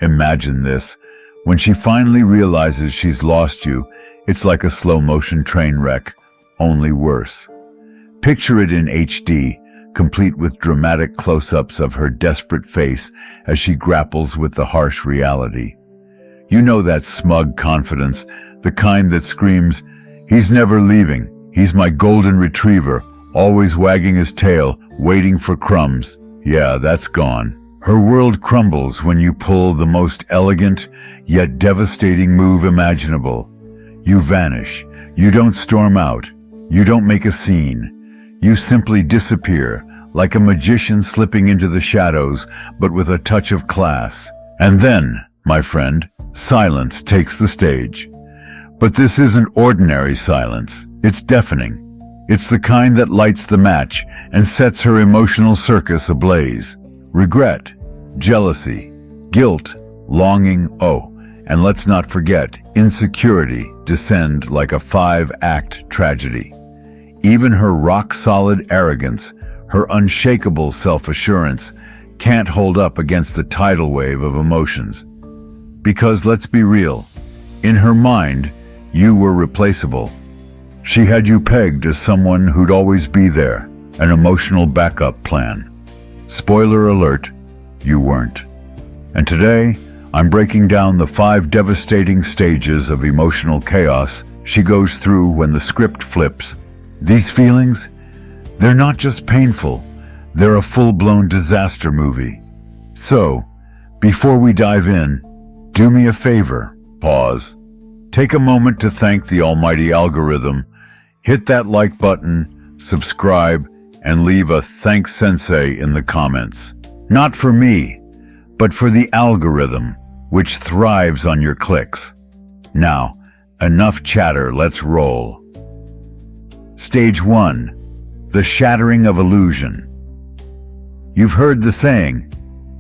Imagine this. When she finally realizes she's lost you, it's like a slow-motion train wreck, only worse. Picture it in HD, complete with dramatic close-ups of her desperate face as she grapples with the harsh reality. You know that smug confidence, the kind that screams, "He's never leaving. He's my golden retriever, always wagging his tail, waiting for crumbs." Yeah, that's gone. Her world crumbles when you pull the most elegant, yet devastating move imaginable. You vanish. You don't storm out. You don't make a scene. You simply disappear, like a magician slipping into the shadows, but with a touch of class. And then, my friend, silence takes the stage. But this isn't ordinary silence. It's deafening. It's the kind that lights the match and sets her emotional circus ablaze. Regret, jealousy, guilt, longing, and let's not forget, insecurity descend like a 5-act tragedy. Even her rock-solid arrogance, her unshakable self-assurance, can't hold up against the tidal wave of emotions. Because let's be real, in her mind, you were replaceable. She had you pegged as someone who'd always be there, an emotional backup plan. Spoiler alert, you weren't. And today, I'm breaking down the 5 devastating stages of emotional chaos she goes through when the script flips. These feelings, they're not just painful, they're a full-blown disaster movie. So, before we dive in, do me a favor, pause. Take a moment to thank the almighty algorithm. Hit that like button, subscribe, and leave a "Thanks Sensei" in the comments. Not for me, but for the algorithm, which thrives on your clicks. Now, enough chatter, let's roll. Stage 1. The shattering of illusion. You've heard the saying,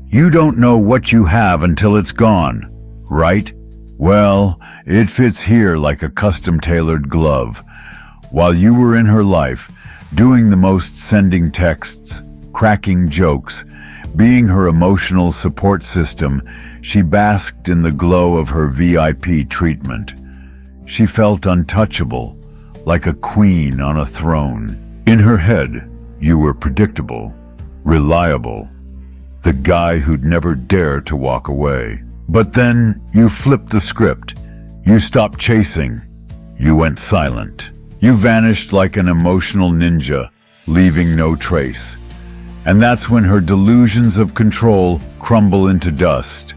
you don't know what you have until it's gone, right? Well, it fits here like a custom-tailored glove. While you were in her life, doing the most, sending texts, cracking jokes, being her emotional support system, she basked in the glow of her VIP treatment. She felt untouchable, like a queen on a throne. In her head, you were predictable, reliable, the guy who'd never dare to walk away. But then you flipped the script. You stopped chasing. You went silent. You vanished like an emotional ninja, leaving no trace. And that's when her delusions of control crumble into dust.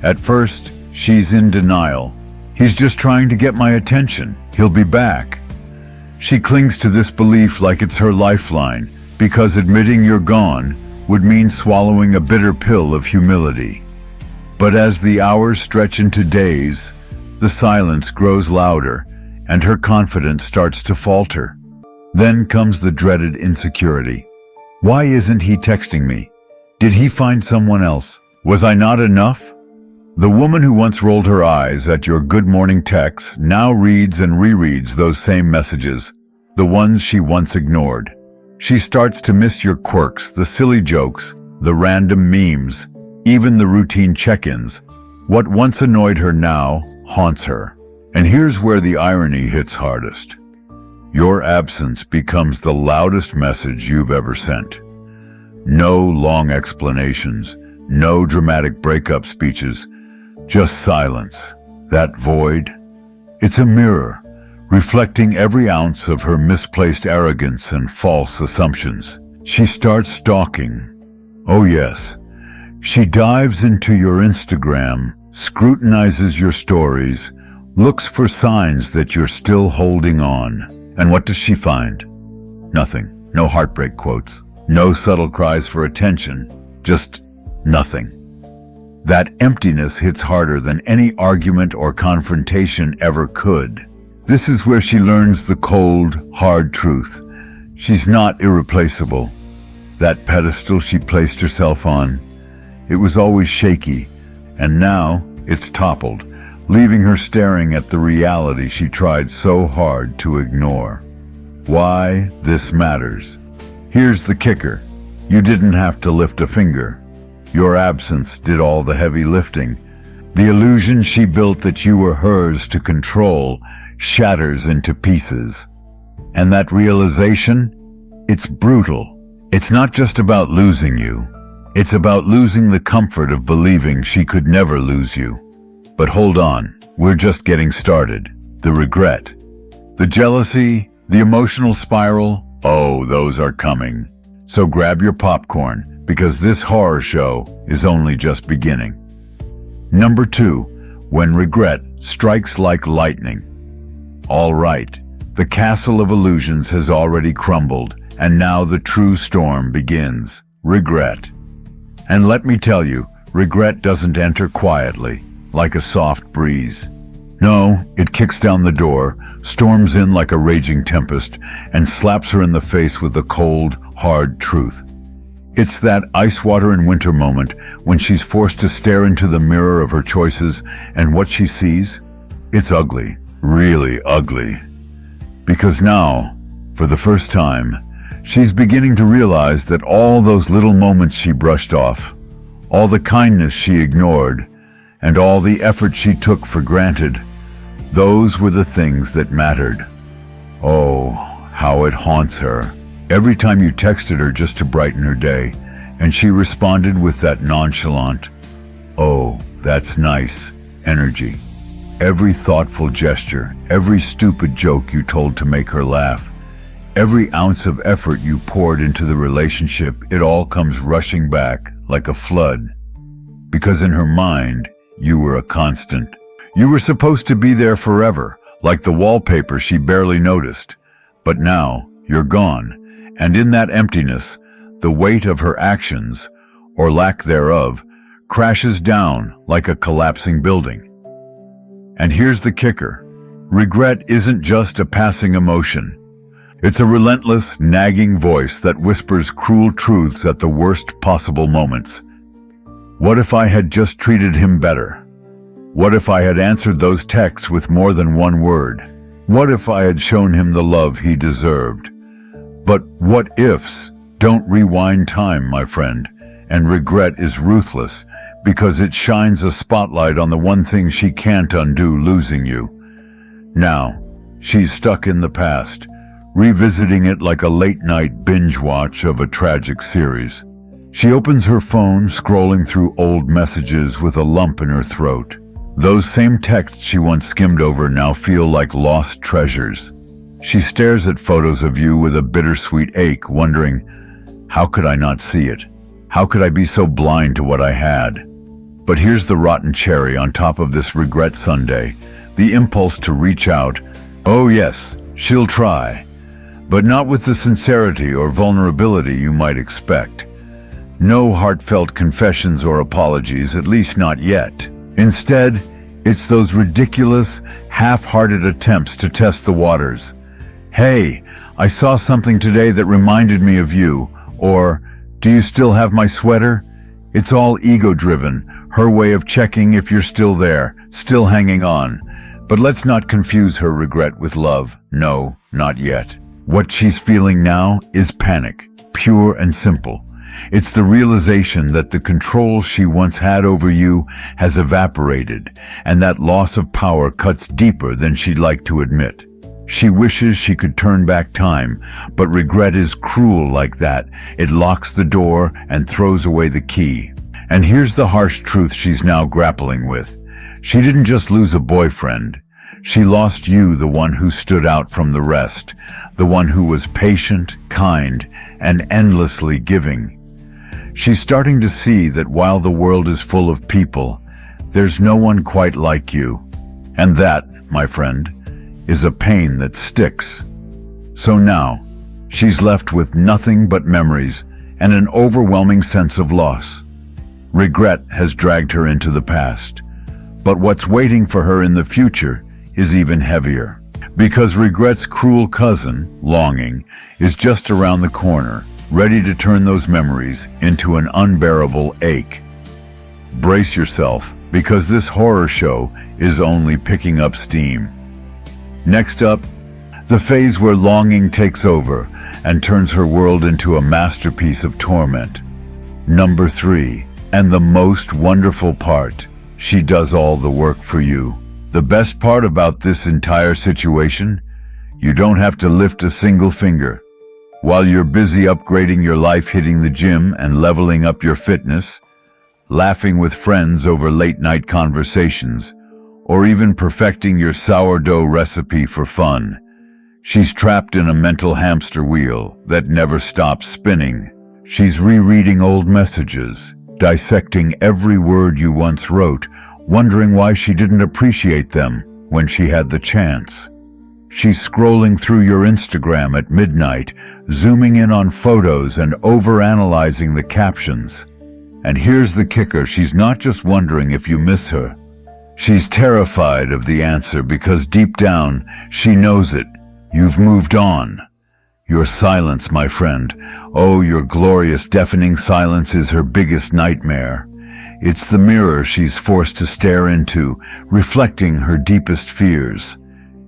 At first, she's in denial. He's just trying to get my attention. He'll be back. She clings to this belief like it's her lifeline, because admitting you're gone would mean swallowing a bitter pill of humility. But as the hours stretch into days, the silence grows louder, and her confidence starts to falter. Then comes the dreaded insecurity. Why isn't he texting me? Did he find someone else? Was I not enough? The woman who once rolled her eyes at your good morning texts now reads and rereads those same messages, the ones she once ignored. She starts to miss your quirks, the silly jokes, the random memes, even the routine check-ins. What once annoyed her now haunts her. And here's where the irony hits hardest. Your absence becomes the loudest message you've ever sent. No long explanations, no dramatic breakup speeches, just silence. That void, it's a mirror, reflecting every ounce of her misplaced arrogance and false assumptions. She starts stalking. Oh yes, she dives into your Instagram, scrutinizes your stories, looks for signs that you're still holding on. And what does she find? Nothing. No heartbreak quotes. No subtle cries for attention. Just nothing. That emptiness hits harder than any argument or confrontation ever could. This is where she learns the cold, hard truth. She's not irreplaceable. That pedestal she placed herself on, it was always shaky, and now it's toppled, leaving her staring at the reality she tried so hard to ignore. Why this matters. Here's the kicker. You didn't have to lift a finger. Your absence did all the heavy lifting. The illusion she built that you were hers to control shatters into pieces. And that realization? It's brutal. It's not just about losing you. It's about losing the comfort of believing she could never lose you. But hold on, we're just getting started. The regret, the jealousy, the emotional spiral, oh, those are coming. So grab your popcorn, because this horror show is only just beginning. Number 2, when regret strikes like lightning. All right, the castle of illusions has already crumbled, and now the true storm begins. Regret. And let me tell you, regret doesn't enter quietly, like a soft breeze. No, it kicks down the door, storms in like a raging tempest, and slaps her in the face with the cold, hard truth. It's that ice water in winter moment when she's forced to stare into the mirror of her choices, and what she sees? It's ugly, really ugly. Because now, for the first time, she's beginning to realize that all those little moments she brushed off, all the kindness she ignored, and all the effort she took for granted, those were the things that mattered. Oh, how it haunts her. Every time you texted her just to brighten her day, and she responded with that nonchalant, "Oh, that's nice," energy. Every thoughtful gesture, every stupid joke you told to make her laugh, every ounce of effort you poured into the relationship, it all comes rushing back like a flood. Because in her mind, you were a constant. You were supposed to be there forever, like the wallpaper she barely noticed. But now, you're gone, and in that emptiness, the weight of her actions, or lack thereof, crashes down like a collapsing building. And here's the kicker. Regret isn't just a passing emotion. It's a relentless, nagging voice that whispers cruel truths at the worst possible moments. What if I had just treated him better? What if I had answered those texts with more than one word? What if I had shown him the love he deserved? But what ifs don't rewind time, my friend, and regret is ruthless because it shines a spotlight on the one thing she can't undo, losing you. Now, she's stuck in the past, revisiting it like a late-night binge watch of a tragic series. She opens her phone, scrolling through old messages with a lump in her throat. Those same texts she once skimmed over now feel like lost treasures. She stares at photos of you with a bittersweet ache, wondering, how could I not see it? How could I be so blind to what I had? But here's the rotten cherry on top of this regret sundae, the impulse to reach out. Oh yes, she'll try, but not with the sincerity or vulnerability you might expect. No heartfelt confessions or apologies, at least not yet. Instead, it's those ridiculous, half-hearted attempts to test the waters. Hey, I saw something today that reminded me of you, or, do you still have my sweater? It's all ego-driven, her way of checking if you're still there, still hanging on. But let's not confuse her regret with love. No, not yet. What she's feeling now is panic, pure and simple. It's the realization that the control she once had over you has evaporated, and that loss of power cuts deeper than she'd like to admit. She wishes she could turn back time, but regret is cruel like that. It locks the door and throws away the key. And here's the harsh truth she's now grappling with. She didn't just lose a boyfriend. She lost you, the one who stood out from the rest, the one who was patient, kind, and endlessly giving. She's starting to see that while the world is full of people, there's no one quite like you. And that, my friend, is a pain that sticks. So now, she's left with nothing but memories and an overwhelming sense of loss. Regret has dragged her into the past, but what's waiting for her in the future is even heavier. Because regret's cruel cousin, longing, is just around the corner, ready to turn those memories into an unbearable ache. Brace yourself, because this horror show is only picking up steam. Next up, the phase where longing takes over and turns her world into a masterpiece of torment. Number 3, And the most wonderful part, she does all the work for you. The best part about this entire situation, you don't have to lift a single finger. While you're busy upgrading your life, hitting the gym and leveling up your fitness, laughing with friends over late-night conversations, or even perfecting your sourdough recipe for fun, she's trapped in a mental hamster wheel that never stops spinning. She's rereading old messages, dissecting every word you once wrote, wondering why she didn't appreciate them when she had the chance. She's scrolling through your Instagram at midnight, zooming in on photos and overanalyzing the captions. And here's the kicker, she's not just wondering if you miss her. She's terrified of the answer because deep down, she knows it. You've moved on. Your silence, my friend, oh, your glorious, deafening silence is her biggest nightmare. It's the mirror she's forced to stare into, reflecting her deepest fears.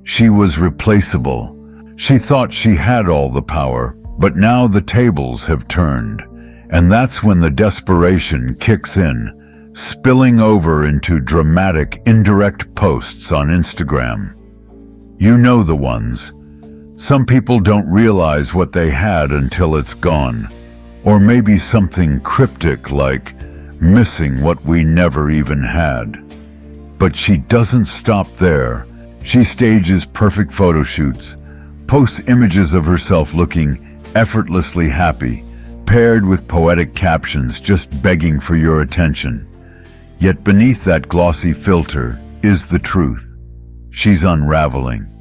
She was replaceable. She thought she had all the power, but now the tables have turned. And that's when the desperation kicks in, spilling over into dramatic, indirect posts on Instagram. You know the ones. Some people don't realize what they had until it's gone. Or maybe something cryptic like, missing what we never even had. But she doesn't stop there. She stages perfect photo shoots, posts images of herself looking effortlessly happy, paired with poetic captions just begging for your attention. Yet beneath that glossy filter is the truth. She's unraveling.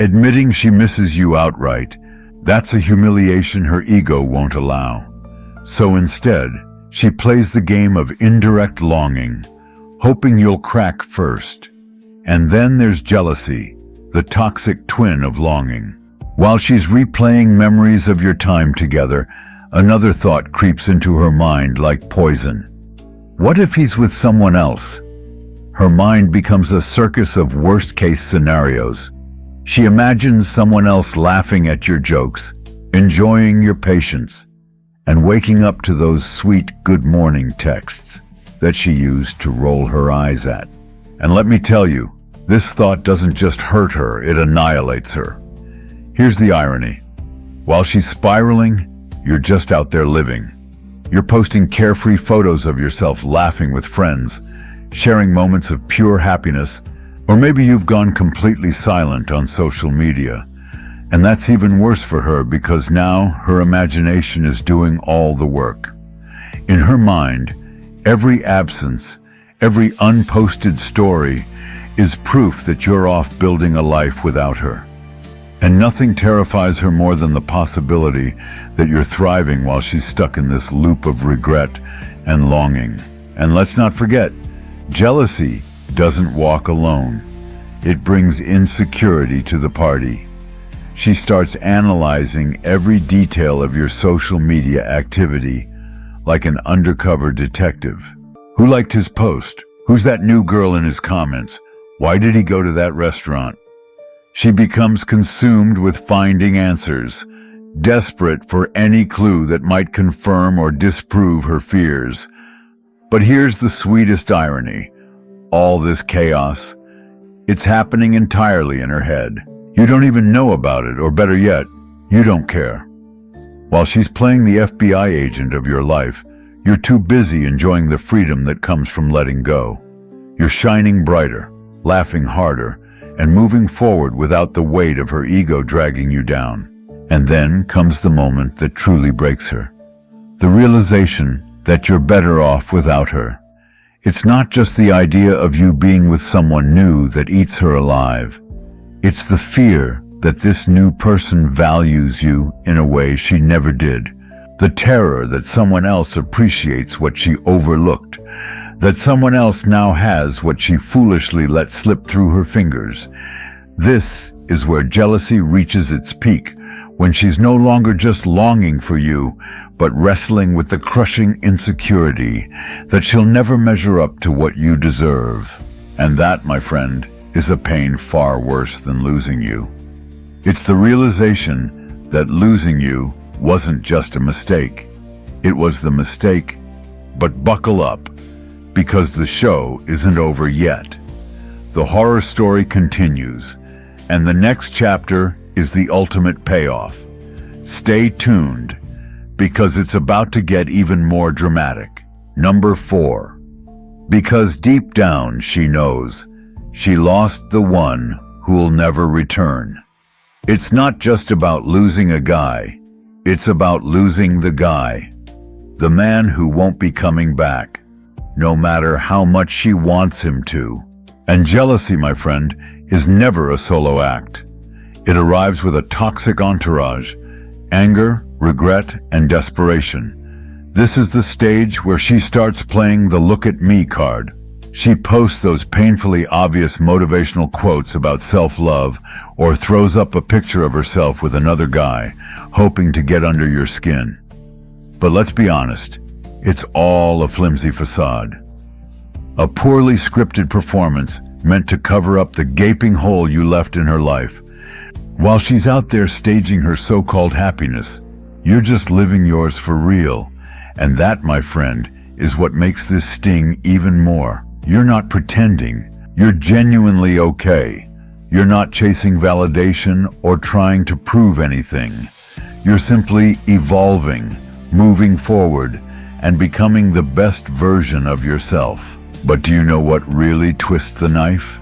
Admitting she misses you outright, that's a humiliation her ego won't allow. So instead, she plays the game of indirect longing, hoping you'll crack first. And then there's jealousy, the toxic twin of longing. While she's replaying memories of your time together, another thought creeps into her mind like poison. What if he's with someone else? Her mind becomes a circus of worst-case scenarios. She imagines someone else laughing at your jokes, enjoying your patience, and waking up to those sweet good morning texts that she used to roll her eyes at. And let me tell you, this thought doesn't just hurt her, it annihilates her. Here's the irony. While she's spiraling, you're just out there living. You're posting carefree photos of yourself laughing with friends, sharing moments of pure happiness, or maybe you've gone completely silent on social media. And that's even worse for her because now her imagination is doing all the work. In her mind, every absence, every unposted story is proof that you're off building a life without her. And nothing terrifies her more than the possibility that you're thriving while she's stuck in this loop of regret and longing. And let's not forget, jealousy doesn't walk alone. It brings insecurity to the party. She starts analyzing every detail of your social media activity like an undercover detective. Who liked his post? Who's that new girl in his comments? Why did he go to that restaurant? She becomes consumed with finding answers, desperate for any clue that might confirm or disprove her fears. But here's the sweetest irony. All this chaos, it's happening entirely in her head. You don't even know about it, or better yet, you don't care. While she's playing the FBI agent of your life, you're too busy enjoying the freedom that comes from letting go. You're shining brighter, laughing harder, and moving forward without the weight of her ego dragging you down. And then comes the moment that truly breaks her. The realization that you're better off without her. It's not just the idea of you being with someone new that eats her alive. It's the fear that this new person values you in a way she never did. The terror that someone else appreciates what she overlooked. That someone else now has what she foolishly let slip through her fingers. This is where jealousy reaches its peak, when she's no longer just longing for you, but wrestling with the crushing insecurity that she'll never measure up to what you deserve. And that, my friend, is a pain far worse than losing you. It's the realization that losing you wasn't just a mistake. It was the mistake But buckle up, because the show isn't over yet. The horror story continues, and the next chapter is the ultimate payoff. Stay tuned, because it's about to get even more dramatic. Number 4. Because deep down she knows she lost the one who'll never return. It's not just about losing a guy, it's about losing the guy. The man who won't be coming back, no matter how much she wants him to. And jealousy, my friend, is never a solo act. It arrives with a toxic entourage, anger, regret, and desperation. This is the stage where she starts playing the look at me card. She posts those painfully obvious motivational quotes about self-love or throws up a picture of herself with another guy, hoping to get under your skin. But let's be honest, it's all a flimsy facade. A poorly scripted performance meant to cover up the gaping hole you left in her life. While she's out there staging her so-called happiness, you're just living yours for real. And that, my friend, is what makes this sting even more. You're not pretending. You're genuinely okay. You're not chasing validation or trying to prove anything. You're simply evolving, moving forward, and becoming the best version of yourself. But do you know what really twists the knife?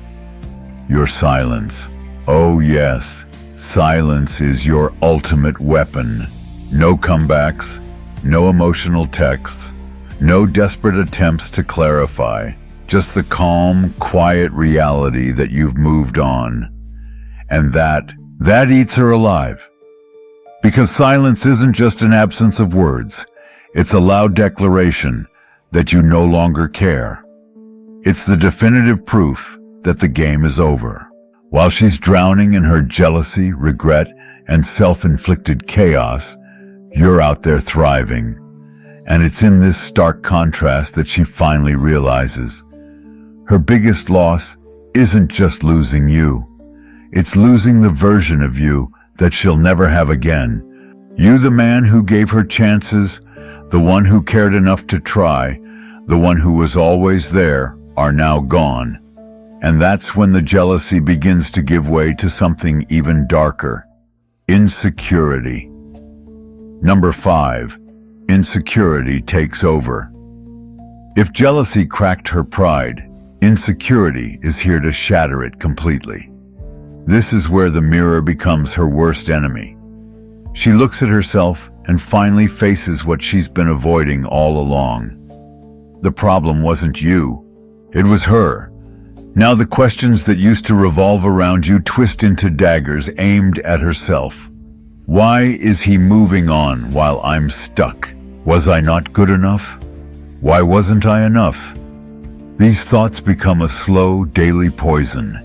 Your silence. Oh yes, silence is your ultimate weapon. No comebacks, no emotional texts, no desperate attempts to clarify. Just the calm, quiet reality that you've moved on. And that eats her alive. Because silence isn't just an absence of words. It's a loud declaration that you no longer care. It's the definitive proof that the game is over. While she's drowning in her jealousy, regret, and self-inflicted chaos, you're out there thriving. And it's in this stark contrast that she finally realizes her biggest loss isn't just losing you. It's losing the version of you that she'll never have again. You, the man who gave her chances, the one who cared enough to try, the one who was always there, are now gone. And that's when the jealousy begins to give way to something even darker. Insecurity. Number 5. Insecurity takes over. If jealousy cracked her pride, insecurity is here to shatter it completely. This is where the mirror becomes her worst enemy. She looks at herself and finally faces what she's been avoiding all along. The problem wasn't you, it was her. Now the questions that used to revolve around you twist into daggers aimed at herself. Why is he moving on while I'm stuck? Was I not good enough? Why wasn't I enough? These thoughts become a slow, daily poison,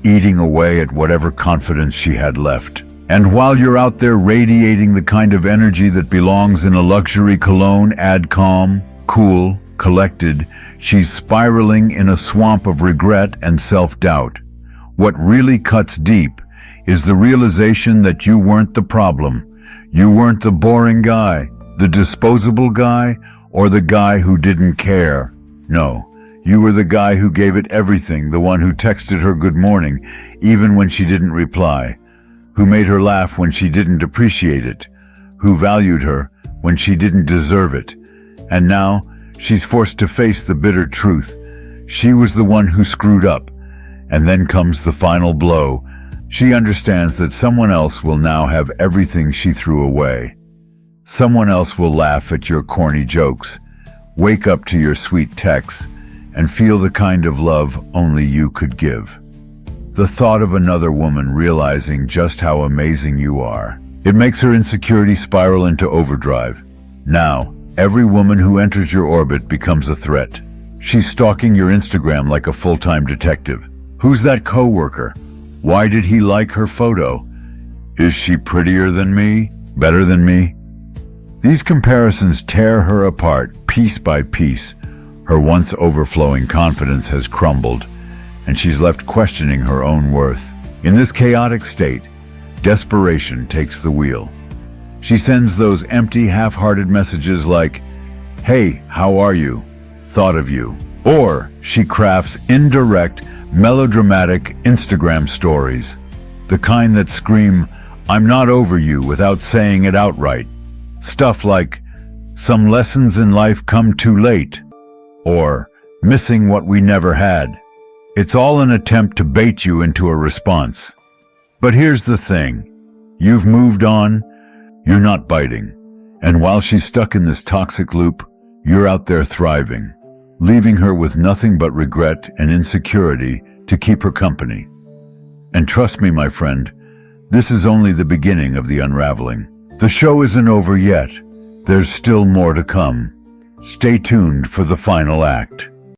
eating away at whatever confidence she had left. And while you're out there radiating the kind of energy that belongs in a luxury cologne ad calm, cool, collected, she's spiraling in a swamp of regret and self-doubt. What really cuts deep is the realization that you weren't the problem. You weren't the boring guy, the disposable guy, or the guy who didn't care. No. You were the guy who gave it everything, the one who texted her good morning, even when she didn't reply, who made her laugh when she didn't appreciate it, who valued her when she didn't deserve it. And now, she's forced to face the bitter truth. She was the one who screwed up. And then comes the final blow. She understands that someone else will now have everything she threw away. Someone else will laugh at your corny jokes, wake up to your sweet texts, and feel the kind of love only you could give. The thought of another woman realizing just how amazing you are, it makes her insecurity spiral into overdrive. Now, every woman who enters your orbit becomes a threat. She's stalking your Instagram like a full-time detective. Who's that coworker? Why did he like her photo? Is she prettier than me? Better than me? These comparisons tear her apart piece by piece. Her once overflowing confidence has crumbled, and she's left questioning her own worth. In this chaotic state, desperation takes the wheel. She sends those empty, half-hearted messages like, "Hey, how are you? Thought of you." Or she crafts indirect, melodramatic Instagram stories, the kind that scream, "I'm not over you," without saying it outright. Stuff like, "Some lessons in life come too late," or "Missing what we never had." It's all an attempt to bait you into a response. But here's the thing. You've moved on, you're not biting. And while she's stuck in this toxic loop, you're out there thriving, leaving her with nothing but regret and insecurity to keep her company. And trust me, my friend, this is only the beginning of the unraveling. The show isn't over yet. There's still more to come. Stay tuned for the final act.